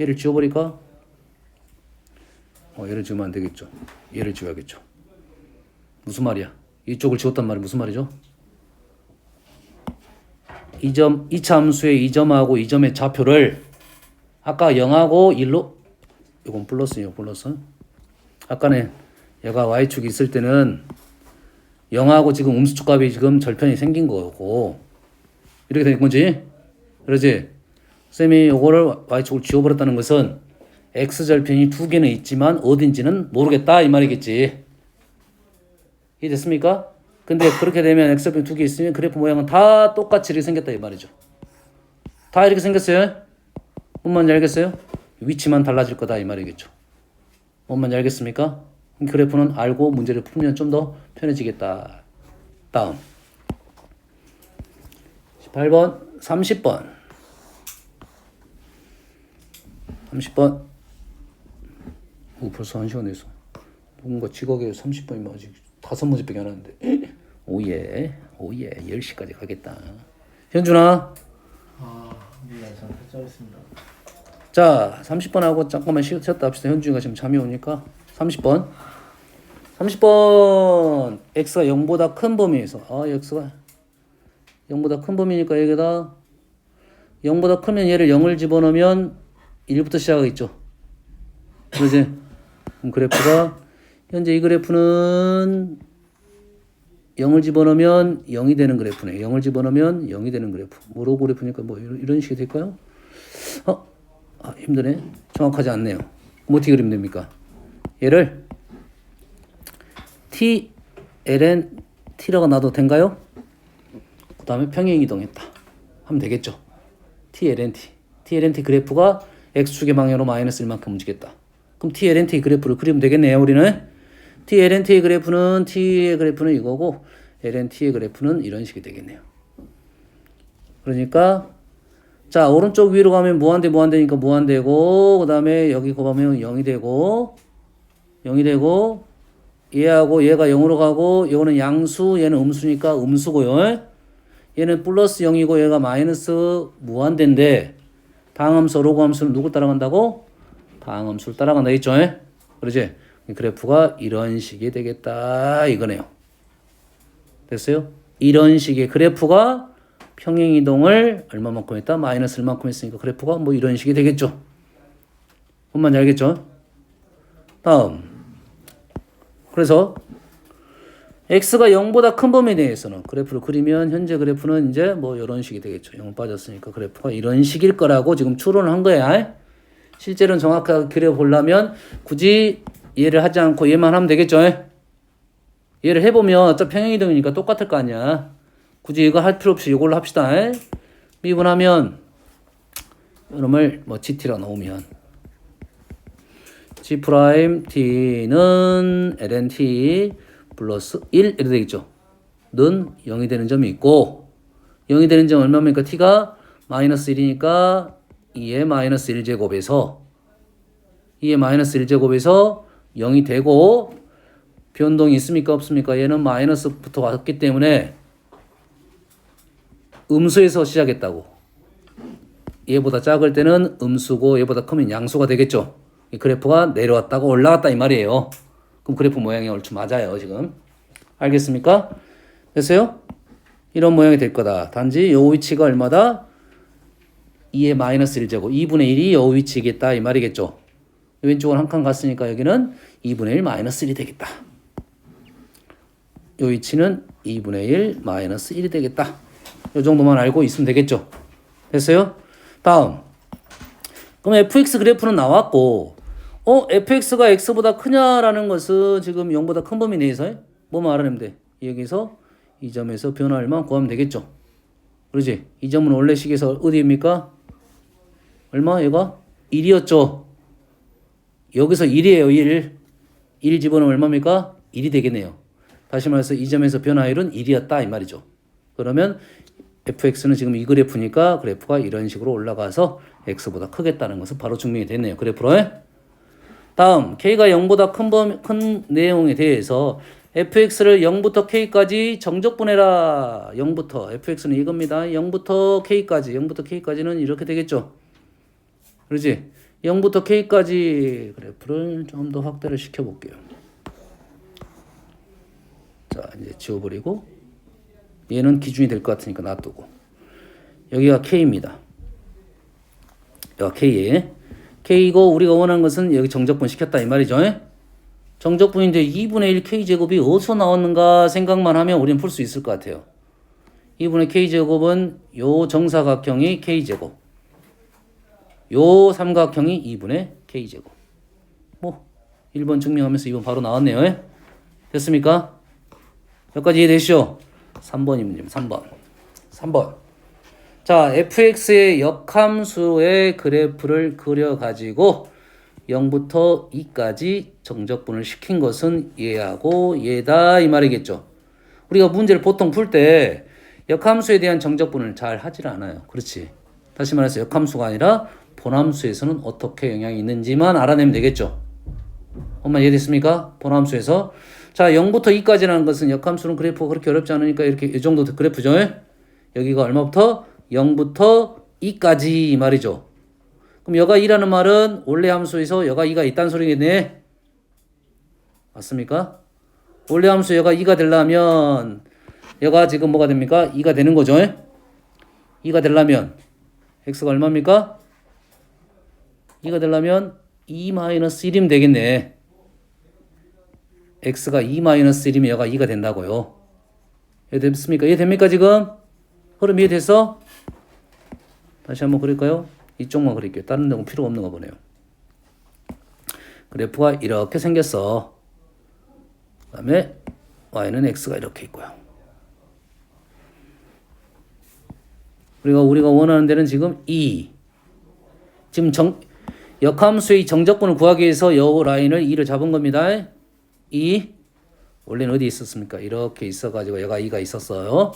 얘를 지워버릴까? 얘를 지우면 안 되겠죠. 얘를 지워야겠죠. 무슨 말이야? 이쪽을 지웠단 말이 무슨 말이죠? 2점 2차 함수의 2점하고 2점의 좌표를 아까 0하고 1로 이건 플러스요 플러스. 아까는 얘가 y축이 있을 때는 0하고 지금 음수축 값이 지금 절편이 생긴 거고 이렇게 된 거지. 그러지? 쌤이 요거를 y축을 지워버렸다는 것은 x절편이 두 개는 있지만 어딘지는 모르겠다 이 말이겠지. 이해됐습니까? 근데 그렇게 되면 x절편 두 개 있으면 그래프 모양은 다 똑같이 이렇게 생겼다 이 말이죠. 다 이렇게 생겼어요? 뭔 말인지 알겠어요? 위치만 달라질 거다 이 말이겠죠. 뭔 말인지 알겠습니까? 그래프는 알고 문제를 풀면 좀 더 편해지겠다. 다음 18번 30번 30번 벌써 1시간 됐어. 누군가 지각에 30번이면 아직 5문제밖에 안 하는데 오예 10시까지 가겠다. 현준아 네, 저는 탈출했습니다. 자 30번하고 잠깐만 쉬었다 합시다. 현준이가 지금 잠이 오니까 30번 x가 0보다 큰 범위에서 x가 0보다 큰 범위니까 여기다 0보다 크면 얘를 0을 집어넣으면 1부터 시작하겠죠. 그러지? 그럼 그래프가 현재 이 그래프는 0을 집어넣으면 0이 되는 그래프네. 0을 집어넣으면 0이 되는 그래프. 뭐로 그래프니까 뭐 이런 식이 될까요? 힘드네. 정확하지 않네요. 그럼 어떻게 그리면 됩니까? 얘를 t, ln, t라고 놔도 된가요? 그 다음에 평행 이동했다 하면 되겠죠. t, ln, t. t, ln, t 그래프가 x축의 방향으로 마이너스 1만큼 움직였다. 그럼 t, ln, t 그래프를 그리면 되겠네요. 우리는 t, ln, t의 그래프는 t의 그래프는 이거고 ln, t의 그래프는 이런 식이 되겠네요. 그러니까 자 오른쪽 위로 가면 무한대니까 무한대고 그 다음에 여기 가면 0이 되고 얘하고 얘가 0으로 가고 이거는 양수 얘는 음수니까 음수고요. 얘는 플러스 0이고 얘가 마이너스 무한대인데 다항함수 로그함수는 누구 따라간다고? 다항함수를 따라간다 했죠. 그러지? 그래프가 이런 식이 되겠다 이거네요. 됐어요? 이런 식의 그래프가 평행이동을 얼마만큼 했다? 마이너스 1만큼 했으니까 그래프가 뭐 이런 식이 되겠죠. 뭔 알겠죠? 다음 그래서 x가 0보다 큰 범위에 대해서는 그래프를 그리면 현재 그래프는 이제 뭐 이런 식이 되겠죠. 0 빠졌으니까 그래프가 이런 식일 거라고 지금 추론을 한 거야. 실제로는 정확하게 그려보려면 굳이 얘를 하지 않고 얘만 하면 되겠죠. 얘를 해보면 어차피 평행이동이니까 똑같을 거 아니야. 굳이 이거 할 필요 없이 이걸로 합시다. 미분하면 이놈을 뭐 gt라고 넣으면 g 프라임 t는 ln t 플러스 1 이렇게 되겠죠. 는 0이 되는 점이 있고 0이 되는 점 얼마입니까? t가 마이너스 1이니까 2의 마이너스 1제곱에서 2의 마이너스 1제곱에서 0이 되고 변동이 있습니까? 없습니까? 얘는 마이너스부터 왔기 때문에 음수에서 시작했다고. 얘보다 작을 때는 음수고 얘보다 크면 양수가 되겠죠. 이 그래프가 내려왔다가 올라갔다 이 말이에요. 그럼 그래프 모양이 얼추 맞아요 지금. 알겠습니까? 됐어요? 이런 모양이 될 거다. 단지 요 위치가 얼마다? 2의 마이너스 1제곱 2분의 1이 요 위치겠다 이 말이겠죠. 왼쪽은 한 칸 갔으니까 여기는 2분의 1 마이너스 1이 되겠다. 요 위치는 2분의 1 마이너스 1이 되겠다. 요 정도만 알고 있으면 되겠죠. 됐어요? 다음 그럼 fx 그래프는 나왔고 fx가 x보다 크냐라는 것은 지금 0보다 큰 범위 내에서 뭐만 알아내면 돼. 여기서 이 점에서 변화 얼마 구하면 되겠죠. 그러지? 이 점은 원래 식에서 어디입니까? 얼마? 얘가 1이었죠. 여기서 1이에요. 1 집어넣으면 얼마입니까? 1이 되겠네요. 다시 말해서 이 점에서 변화율은 1이었다 이 말이죠. 그러면 fx는 지금 이 그래프니까 그래프가 이런 식으로 올라가서 x보다 크겠다는 것은 바로 증명이 됐네요. 그래프로. 다음 k가 0보다 큰 내용에 대해서 fx를 0부터 k까지 정적분해라. 0부터 fx는 이겁니다. 0부터 k까지는 이렇게 되겠죠. 그렇지? 0부터 k까지 그래프를 좀 더 확대를 시켜볼게요. 자 이제 지워버리고 얘는 기준이 될 것 같으니까 놔두고 여기가 K입니다. 여기가 K. K이고 우리가 원하는 것은 여기 정적분 시켰다 이 말이죠. 정적분인데 2분의 1 K제곱이 어디서 나왔는가 생각만 하면 우리는 풀 수 있을 것 같아요. 2분의 K제곱은 요 정사각형이 K제곱, 요 삼각형이 2분의 K제곱. 뭐 1번 증명하면서 2번 바로 나왔네요. 됐습니까? 여기까지 이해되시죠? 3번입니다. 3번. 자, fx의 역함수의 그래프를 그려가지고 0부터 2까지 정적분을 시킨 것은 얘하고 얘다 이 말이겠죠. 우리가 문제를 보통 풀 때 역함수에 대한 정적분을 잘 하질 않아요. 그렇지. 다시 말해서 역함수가 아니라 본함수에서는 어떻게 영향이 있는지만 알아내면 되겠죠. 엄마 이해됐습니까? 본함수에서. 자, 0부터 2까지라는 것은 역함수는 그래프가 그렇게 어렵지 않으니까 이렇게 이 정도 그래프죠. 여기가 얼마부터? 0부터 2까지 이 말이죠. 그럼 여가 2라는 말은 원래 함수에서 여가 2가 있다는 소리겠네. 맞습니까? 원래 함수 여가 2가 되려면 여가 지금 뭐가 됩니까? 2가 되는 거죠. 2가 되려면 x가 얼마입니까? 2가 되려면 2-1이면 되겠네. x가 2-1이면 여가 2가 된다고요. 이해됐습니까? 이해됩니까 지금? 흐름 이해됐어? 다시 한번 그릴까요? 이쪽만 그릴게요. 다른 데는 필요 없는 거 보네요. 그래프가 이렇게 생겼어. 그 다음에 y는 x가 이렇게 있고요. 우리가 원하는 데는 지금 2. 지금 역함수의 정적분을 구하기 위해서 요 라인을 2를 잡은 겁니다. 2. 원래는 어디 있었습니까? 이렇게 있어가지고 여가 2가 있었어요.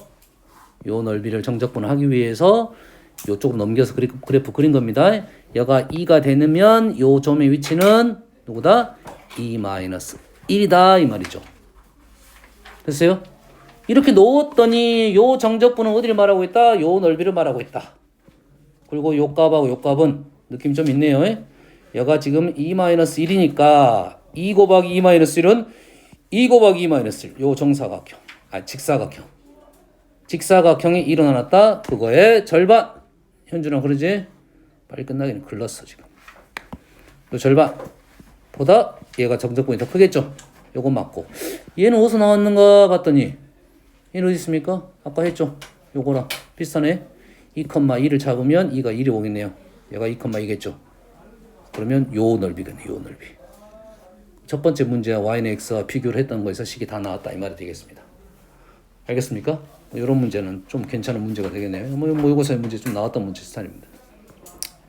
요 넓이를 정적분을 하기 위해서 요쪽으로 넘겨서 그래프 그린 겁니다. 여가 2가 되면 요 점의 위치는 누구다? 2-1이다 이 말이죠. 됐어요? 이렇게 놓았더니 요 정적분은 어디를 말하고 있다? 요 넓이를 말하고 있다. 그리고 요 값하고 요 값은 느낌 좀 있네요. 여가 지금 2-1이니까 2 곱하기 2-1은 2 곱하기 2-1 요 정사각형, 직사각형. 직사각형이 일어났다. 그거의 절반. 현준아 그러지? 빨리 끝나기는 글렀어 지금. 요 절반보다 얘가 정적분이 더 크겠죠. 요거 맞고. 얘는 어디서 나왔는가 봤더니 얘는 어디 있습니까? 아까 했죠. 요거랑 비슷하네. 2,2를 잡으면 2가 1이 오겠네요. 얘가 2,2겠죠. 그러면 요 넓이겠네. 요 넓이. 첫 번째 문제와 y는 x와 비교를 했던 거에서 식이 다 나왔다 이 말이 되겠습니다. 알겠습니까? 이런 문제는 좀 괜찮은 문제가 되겠네요. 뭐 요거서의 문제 좀 나왔던 문제 스타일입니다.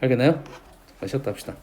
알겠나요? 쉬었다 합시다.